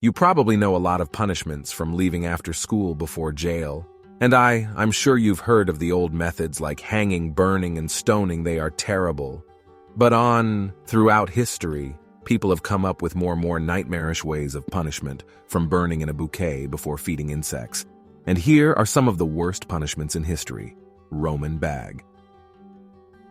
You probably know a lot of punishments from leaving after school before jail. And I'm sure you've heard of the old methods like hanging, burning, and stoning. They are terrible. But throughout history, people have come up with more nightmarish ways of punishment, from burning in a bouquet before feeding insects. And here are some of the worst punishments in history. Roman bag.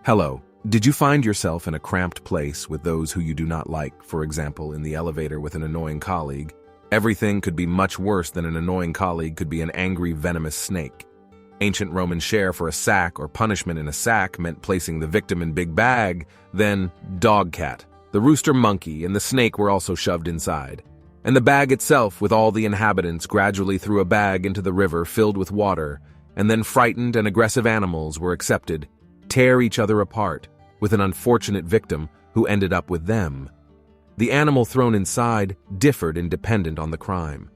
Hello. Did you find yourself in a cramped place with those who you do not like, for example, in the elevator with an annoying colleague? Everything could be much worse than an annoying colleague could be an angry, venomous snake. Ancient Roman share for a sack or punishment in a sack meant placing the victim in big bag, then dog cat. The rooster monkey and the snake were also shoved inside. And the bag itself with all the inhabitants gradually threw a bag into the river filled with water, and then frightened and aggressive animals were accepted, tear each other apart, with an unfortunate victim who ended up with them. The animal thrown inside differed dependent on the crime.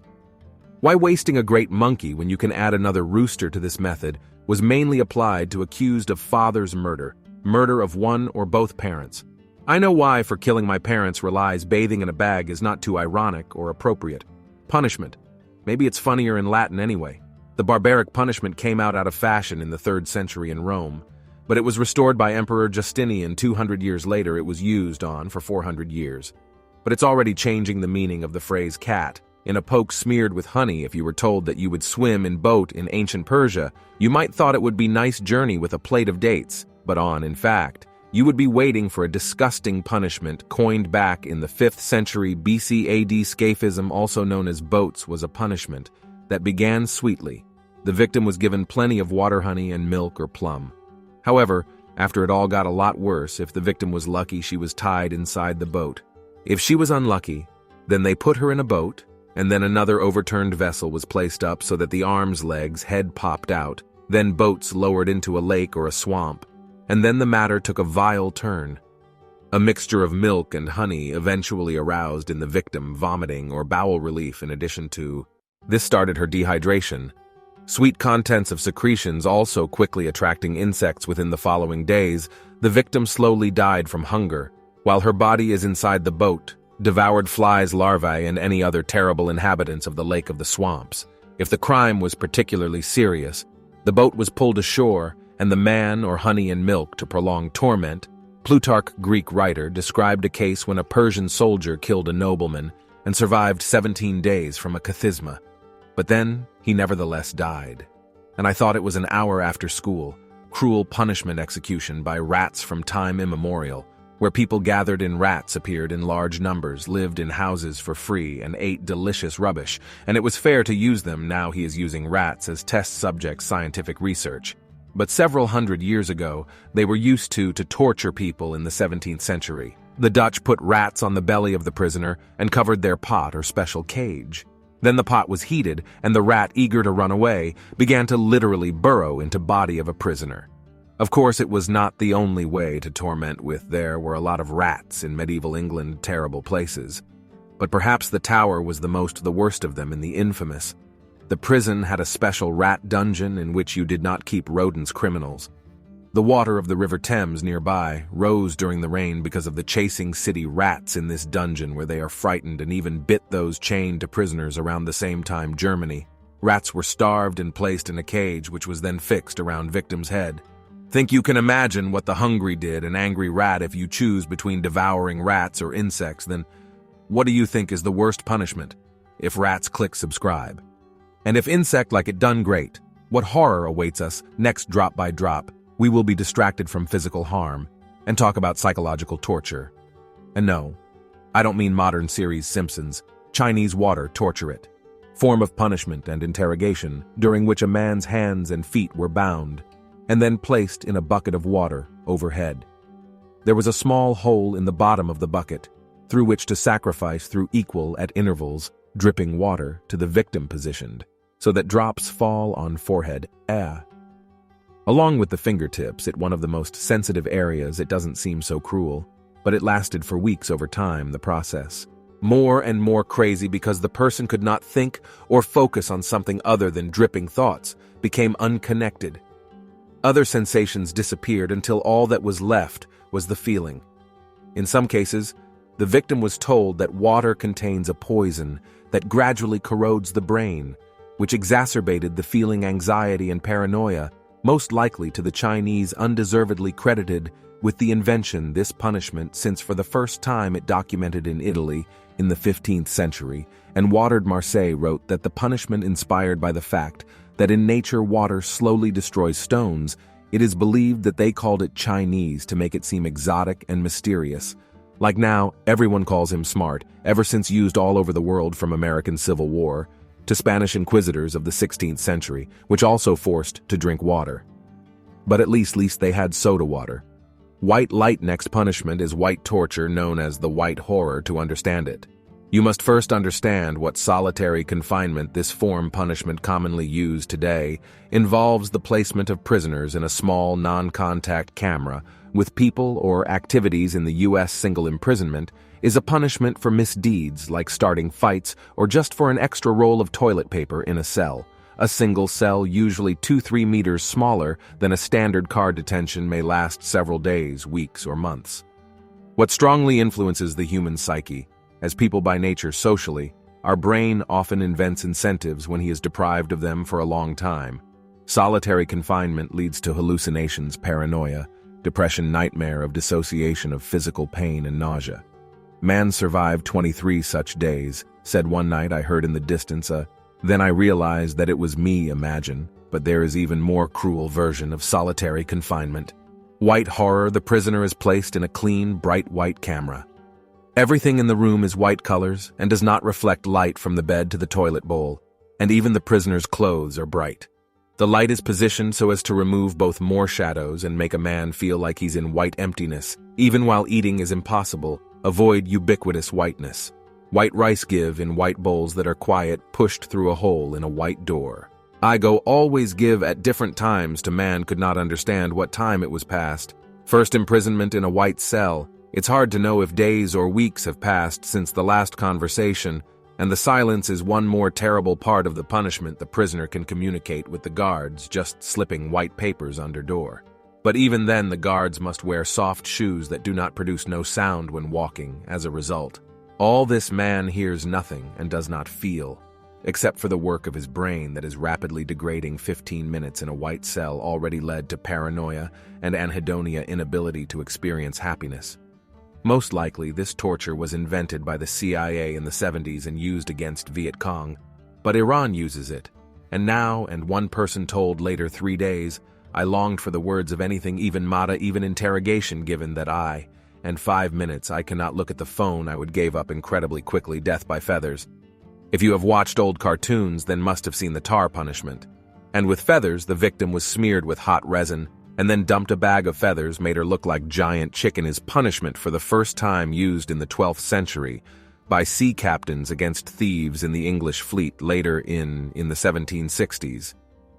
Why wasting a great monkey when you can add another rooster to this method was mainly applied to accused of father's murder of one or both parents. I know why for killing my parents relies bathing in a bag is not too ironic or appropriate. Punishment. Maybe it's funnier in Latin anyway. The barbaric punishment came out of fashion in the 3rd century in Rome, but it was restored by Emperor Justinian 200 years later. It was used on for 400 years. But it's already changing the meaning of the phrase cat. In a poke smeared with honey, if you were told that you would swim in boat in ancient Persia, you might thought it would be nice journey with a plate of dates, but in fact, you would be waiting for a disgusting punishment coined back in the 5th century BC AD. Scaphism, also known as boats, was a punishment that began sweetly. The victim was given plenty of water, honey, and milk or plum. However, after it all got a lot worse, if the victim was lucky, she was tied inside the boat. If she was unlucky, then they put her in a boat, and then another overturned vessel was placed up so that the arms, legs, head popped out, then boats lowered into a lake or a swamp, and then the matter took a vile turn. A mixture of milk and honey eventually aroused in the victim vomiting or bowel relief. In addition to this, started her dehydration. Sweet contents of secretions also quickly attracting insects. Within the following days, the victim slowly died from hunger, while her body is inside the boat, devoured flies, larvae, and any other terrible inhabitants of the lake of the swamps. If the crime was particularly serious, the boat was pulled ashore, and the man or honey and milk to prolong torment. Plutarch, Greek writer, described a case when a Persian soldier killed a nobleman and survived 17 days from a kathisma. But then he nevertheless died. And I thought it was an hour after school, cruel punishment execution by rats from time immemorial, where people gathered in. Rats appeared in large numbers, lived in houses for free, and ate delicious rubbish, and it was fair to use them. Now he is using rats as test subjects, scientific research. But several hundred years ago, they were used to torture people in the 17th century. The Dutch put rats on the belly of the prisoner and covered their pot or special cage. Then the pot was heated, and the rat, eager to run away, began to literally burrow into body of a prisoner. Of course, it was not the only way to torment with. There were a lot of rats in medieval England, terrible places. But perhaps the Tower was the worst of them in the infamous. The prison had a special rat dungeon in which you did not keep rodents, criminals. The water of the River Thames nearby rose during the rain because of the chasing city rats in this dungeon, where they are frightened and even bit those chained to prisoners. Around the same time, Germany. Rats were starved and placed in a cage which was then fixed around victim's head. Think you can imagine what the hungry did an angry rat. If you choose between devouring rats or insects, then what do you think is the worst punishment? If rats, click subscribe. And if insect, like it. Done great. What horror awaits us next? Drop by drop, we will be distracted from physical harm and talk about psychological torture. And no, I don't mean modern series Simpsons. Chinese water torture it. Form of punishment and interrogation, during which a man's hands and feet were bound and then placed in a bucket of water overhead. There was a small hole in the bottom of the bucket through which to sacrifice through equal at intervals dripping water to the victim positioned, so that drops fall on forehead, along with the fingertips. At one of the most sensitive areas, it doesn't seem so cruel, but it lasted for weeks. Over time, the process more and more crazy because the person could not think or focus on something other than dripping thoughts, became unconnected. Other sensations disappeared until all that was left was the feeling. In some cases, the victim was told that water contains a poison that gradually corrodes the brain, which exacerbated the feeling anxiety and paranoia, most likely to the Chinese undeservedly credited with the invention this punishment, since for the first time it documented in Italy in the 15th century, and Watered Marseille wrote that the punishment inspired by the fact that in nature water slowly destroys stones, it is believed that they called it Chinese to make it seem exotic and mysterious. Like now, everyone calls him smart, ever since used all over the world from American Civil War to Spanish inquisitors of the 16th century, which also forced to drink water. But at least they had soda water. White light next punishment is white torture, known as the white horror, to understand it. You must first understand what solitary confinement, this form punishment commonly used today, involves the placement of prisoners in a small non-contact camera with people or activities in the U.S. single imprisonment is a punishment for misdeeds like starting fights or just for an extra roll of toilet paper in a cell. A single cell, usually 2-3 meters smaller than a standard car detention, may last several days, weeks, or months. What strongly influences the human psyche, as people by nature socially, our brain often invents incentives when he is deprived of them for a long time. Solitary confinement leads to hallucinations, paranoia, depression, nightmare of dissociation of physical pain and nausea. Man survived 23 such days, said one night I heard in the distance then I realized that it was me, imagine, but there is even more cruel version of solitary confinement. White horror, the prisoner is placed in a clean, bright white camera. Everything in the room is white colors and does not reflect light from the bed to the toilet bowl, and even the prisoner's clothes are bright. The light is positioned so as to remove both more shadows and make a man feel like he's in white emptiness. Even while eating is impossible, avoid ubiquitous whiteness. White rice give in white bowls that are quiet, pushed through a hole in a white door. I go always give at different times to man could not understand what time it was past. First imprisonment in a white cell. It's hard to know if days or weeks have passed since the last conversation, and the silence is one more terrible part of the punishment the prisoner can communicate with the guards, just slipping white papers under door. But even then the guards must wear soft shoes that do not produce no sound when walking, as a result. All this man hears nothing and does not feel, except for the work of his brain that is rapidly degrading. 15 minutes in a white cell already led to paranoia and anhedonia, inability to experience happiness. Most likely, this torture was invented by the CIA in the 70s and used against Viet Cong, but Iran uses it. And now, and one person told later, 3 days, I longed for the words of anything, even Mata, even interrogation, given that and 5 minutes I cannot look at the phone. I would gave up incredibly quickly. Death by feathers. If you have watched old cartoons, then must have seen the tar punishment. And with feathers, the victim was smeared with hot resin, and then dumped a bag of feathers, made her look like giant chicken, is punishment for the first time used in the 12th century by sea captains against thieves in the English fleet later in the 1760s.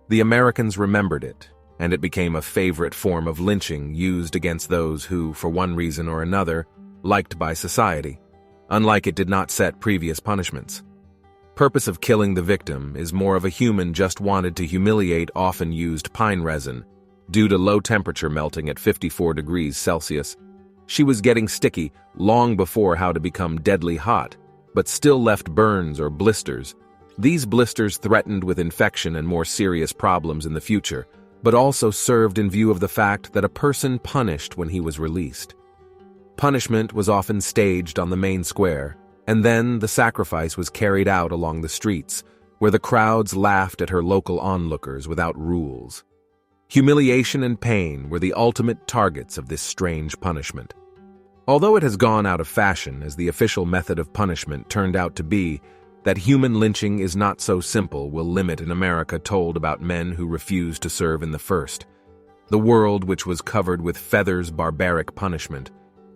The Americans remembered it, and it became a favorite form of lynching used against those who, for one reason or another, liked by society. Unlike it did not set previous punishments. Purpose of killing the victim is more of a human just wanted to humiliate, often used pine resin. Due to low temperature melting at 54 degrees Celsius, she was getting sticky long before how to become deadly hot, but still left burns or blisters. These blisters threatened with infection and more serious problems in the future, but also served in view of the fact that a person punished when he was released. Punishment was often staged on the main square, and then the sacrifice was carried out along the streets, where the crowds laughed at her local onlookers without rules. Humiliation and pain were the ultimate targets of this strange punishment. Although it has gone out of fashion as the official method of punishment turned out to be, that human lynching is not so simple will limit in America told about men who refused to serve in the first. The world, which was covered with feathers, barbaric punishment,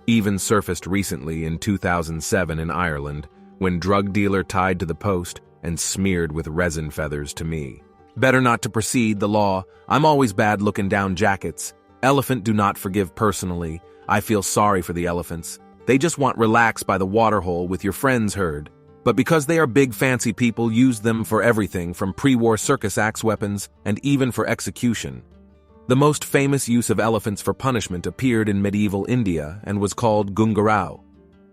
even surfaced recently in 2007 in Ireland, when drug dealer tied to the post and smeared with resin feathers to me. Better not to proceed, the law. I'm always bad looking down jackets. Elephant do not forgive personally. I feel sorry for the elephants. They just want relax by the waterhole with your friends herd. But because they are big fancy people, use them for everything from pre-war circus axe weapons and even for execution. The most famous use of elephants for punishment appeared in medieval India and was called gungarao.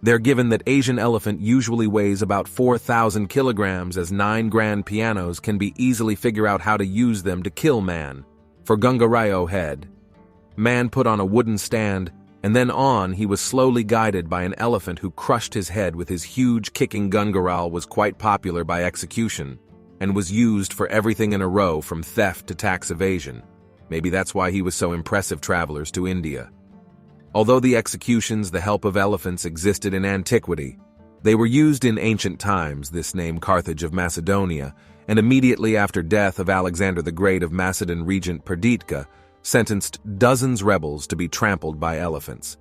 They're given that Asian elephant usually weighs about 4,000 kilograms, as 9 grand pianos can be easily figure out how to use them to kill man. For Gungarayo head, man put on a wooden stand, and then he was slowly guided by an elephant who crushed his head with his huge kicking. Gungaral was quite popular by execution, and was used for everything in a row from theft to tax evasion. Maybe that's why he was so impressive travelers to India. Although the executions, the help of elephants, existed in antiquity, they were used in ancient times, this name Carthage of Macedonia, and immediately after death of Alexander the Great of Macedon regent Perdiccas, sentenced dozens rebels to be trampled by elephants.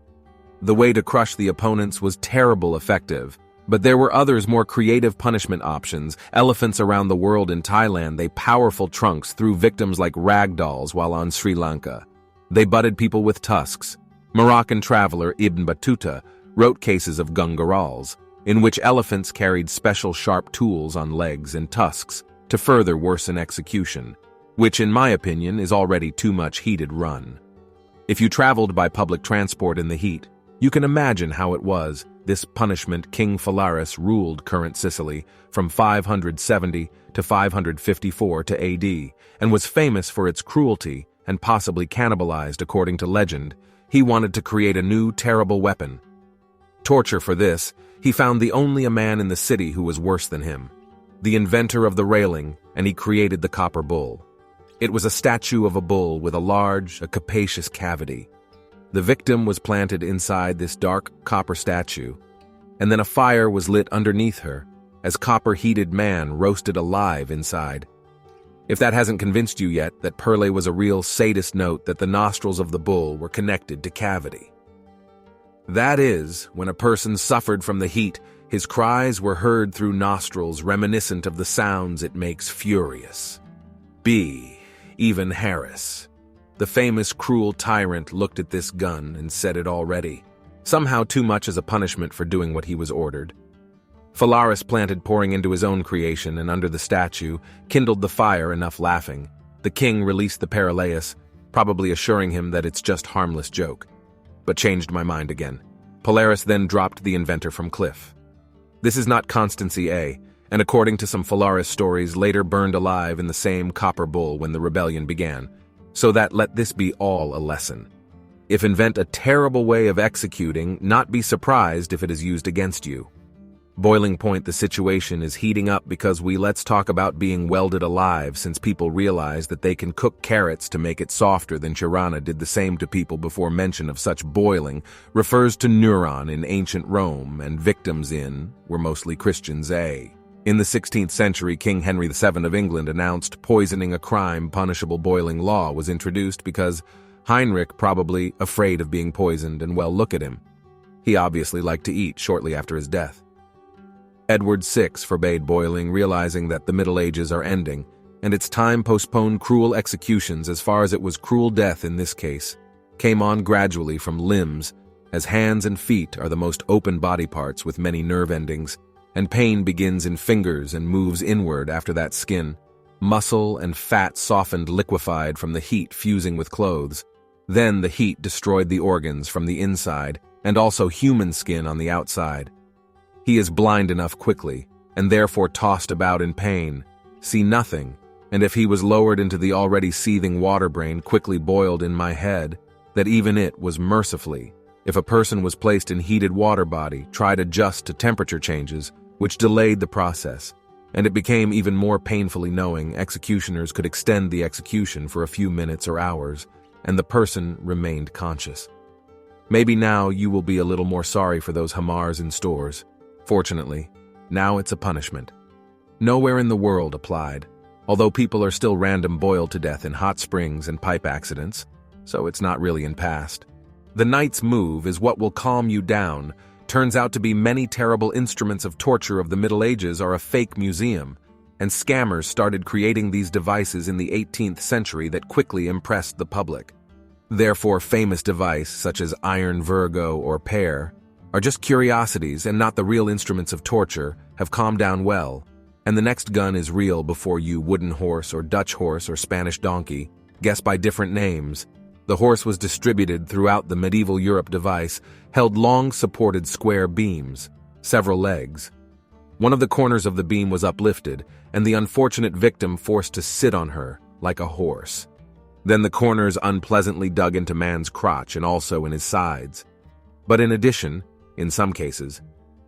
The way to crush the opponents was terrible effective, but there were others more creative punishment options. Elephants around the world. In Thailand, they powerful trunks threw victims like rag dolls, while on Sri Lanka, they butted people with tusks. Moroccan traveler Ibn Battuta wrote cases of gungarals, in which elephants carried special sharp tools on legs and tusks to further worsen execution, which in my opinion is already too much heated run. If you traveled by public transport in the heat, you can imagine how it was. This punishment King Phalaris ruled current Sicily from 570 to 554 to AD, and was famous for its cruelty and possibly cannibalized according to legend. He wanted to create a new terrible weapon. Torture. For this, he found only a man in the city who was worse than him, the inventor of the railing, and he created the copper bull. It was a statue of a bull with a capacious cavity. The victim was planted inside this dark copper statue, and then a fire was lit underneath her, as copper-heated man roasted alive inside. If that hasn't convinced you yet that Perle was a real sadist, note that the nostrils of the bull were connected to cavity. That is, when a person suffered from the heat, his cries were heard through nostrils reminiscent of the sounds it makes furious. Even Harris, the famous cruel tyrant, looked at this gun and said it already. Somehow too much as a punishment for doing what he was ordered. Phalaris planted pouring into his own creation, and under the statue, kindled the fire enough laughing. The king released the Paralaeus, probably assuring him that it's just harmless joke, but changed my mind again. Polaris then dropped the inventor from cliff. This is not constancy A, and according to some Phalaris stories, later burned alive in the same copper bull when the rebellion began. So that let this be all a lesson. If invent a terrible way of executing, not be surprised if it is used against you. Boiling point: the situation is heating up because let's talk about being welded alive, since people realize that they can cook carrots to make it softer. Than Tirana did the same to people before mention of such boiling refers to Neuron in ancient Rome, and victims were mostly Christians. In the 16th century, King Henry VII of England announced poisoning a crime punishable. Boiling law was introduced because Heinrich, probably afraid of being poisoned, and look at him. He obviously liked to eat shortly after his death. Edward VI forbade boiling, realizing that the Middle Ages are ending, and its time postponed cruel executions, as far as it was cruel death in this case, came on gradually from limbs, as hands and feet are the most open body parts with many nerve endings, and pain begins in fingers and moves inward after that skin. Muscle and fat softened, liquefied from the heat fusing with clothes. Then the heat destroyed the organs from the inside, and also human skin on the outside. He is blind enough quickly, and therefore tossed about in pain, see nothing, and if he was lowered into the already seething water brain quickly boiled in my head, that even it was mercifully. If a person was placed in heated water body, tried adjust to temperature changes, which delayed the process, and it became even more painfully knowing executioners could extend the execution for a few minutes or hours, and the person remained conscious. Maybe now you will be a little more sorry for those Hamars in stores. Fortunately, now it's a punishment. Nowhere in the world applied, although people are still random boiled to death in hot springs and pipe accidents, so it's not really in past. The knight's move is what will calm you down. Turns out to be many terrible instruments of torture of the Middle Ages are a fake museum, and scammers started creating these devices in the 18th century that quickly impressed the public. Therefore, famous devices such as Iron Virgo or Pear are just curiosities and not the real instruments of torture, have calmed down well, and the next gun is real before you. Wooden horse or Dutch horse or Spanish donkey, guess by different names. The horse was distributed throughout the medieval Europe device, held long supported square beams, several legs. One of the corners of the beam was uplifted, and the unfortunate victim forced to sit on her, like a horse. Then the corners unpleasantly dug into man's crotch and also in his sides. But in addition, in some cases,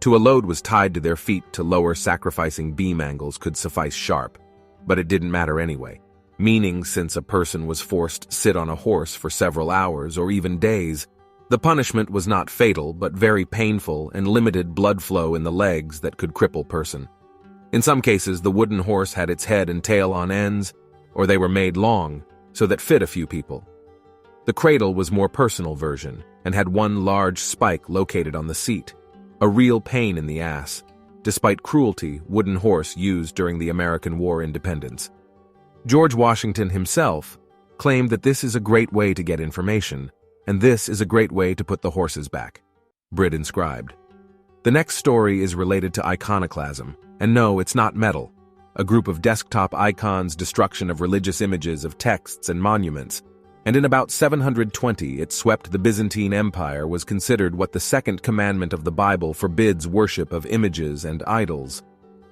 a load was tied to their feet to lower sacrificing beam angles could suffice sharp, but it didn't matter anyway. Meaning, since a person was forced to sit on a horse for several hours or even days, the punishment was not fatal but very painful and limited blood flow in the legs that could cripple person. In some cases, the wooden horse had its head and tail on ends, or they were made long, so that fit a few people. The cradle was more personal version and had one large spike located on the seat, a real pain in the ass, despite cruelty wooden horse used during the American War Independence. George Washington himself claimed that this is a great way to get information, and this is a great way to put the horses back. Brit inscribed. The next story is related to iconoclasm, and no, it's not metal. A group of desktop icons' destruction of religious images of texts and monuments, and in about 720 it swept the Byzantine Empire was considered what the second commandment of the Bible forbids worship of images and idols.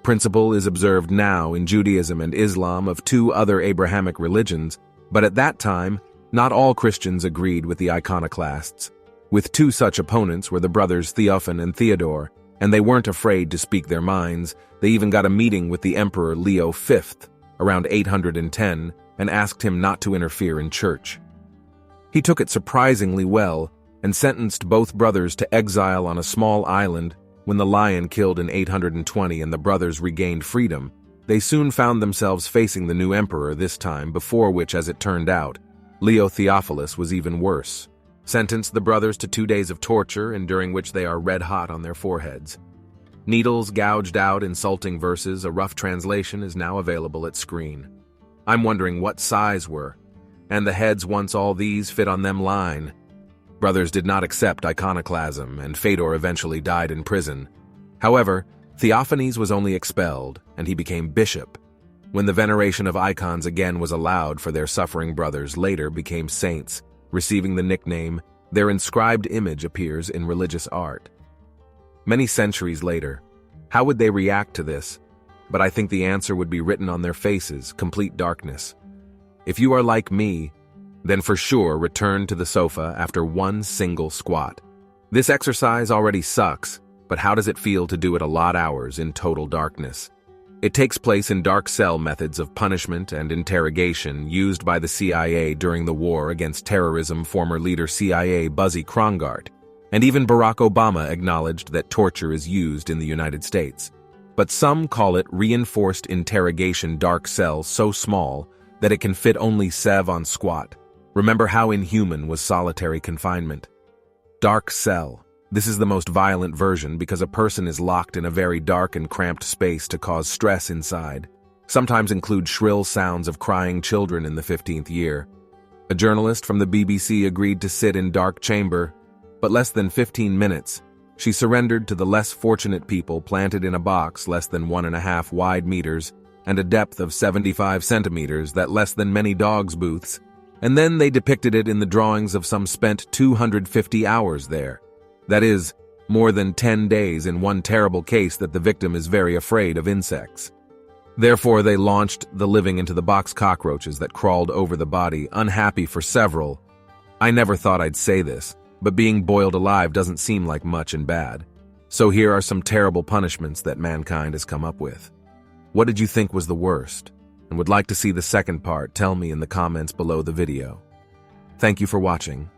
Principle is observed now in Judaism and Islam of two other Abrahamic religions, but at that time, not all Christians agreed with the iconoclasts. With two such opponents were the brothers Theophan and Theodore, and they weren't afraid to speak their minds. They even got a meeting with the Emperor Leo V, around 810, and asked him not to interfere in church. He took it surprisingly well and sentenced both brothers to exile on a small island. When the lion killed in 820 and the brothers regained freedom, they soon found themselves facing the new emperor this time, before which, as it turned out, Leo Theophilus was even worse. Sentenced the brothers to 2 days of torture, and during which they are red hot on their foreheads. Needles gouged out insulting verses, a rough translation is now available at screen. I'm wondering what size were, and the heads once all these fit on them line. Brothers did not accept iconoclasm, and Fedor eventually died in prison. However, Theophanes was only expelled, and he became bishop. When the veneration of icons again was allowed for their suffering brothers later became saints, receiving the nickname, their inscribed image appears in religious art. Many centuries later, how would they react to this? But I think the answer would be written on their faces, complete darkness. If you are like me, then for sure return to the sofa after one single squat. This exercise already sucks, but how does it feel to do it a lot hours in total darkness? It takes place in dark cell methods of punishment and interrogation used by the CIA during the war against terrorism. Former leader CIA Buzzy Krongard, and even Barack Obama acknowledged that torture is used in the United States. But some call it reinforced interrogation dark cell so small that it can fit only Sev on squat. Remember how inhuman was solitary confinement. Dark cell. This is the most violent version because a person is locked in a very dark and cramped space to cause stress inside. Sometimes include shrill sounds of crying children in the 15th year. A journalist from the BBC agreed to sit in dark chamber, but less than 15 minutes, she surrendered to the less fortunate people planted in a box less than 1.5 wide meters and a depth of 75 centimeters that less than many dogs' booths, and then they depicted it in the drawings of some spent 250 hours there. That is, more than 10 days in one terrible case that the victim is very afraid of insects. Therefore, they launched the living into the box cockroaches that crawled over the body, unhappy for several. I never thought I'd say this, but being boiled alive doesn't seem like much and bad. So here are some terrible punishments that mankind has come up with. What did you think was the worst? And would like to see the second part? Tell me in the comments below the video. Thank you for watching.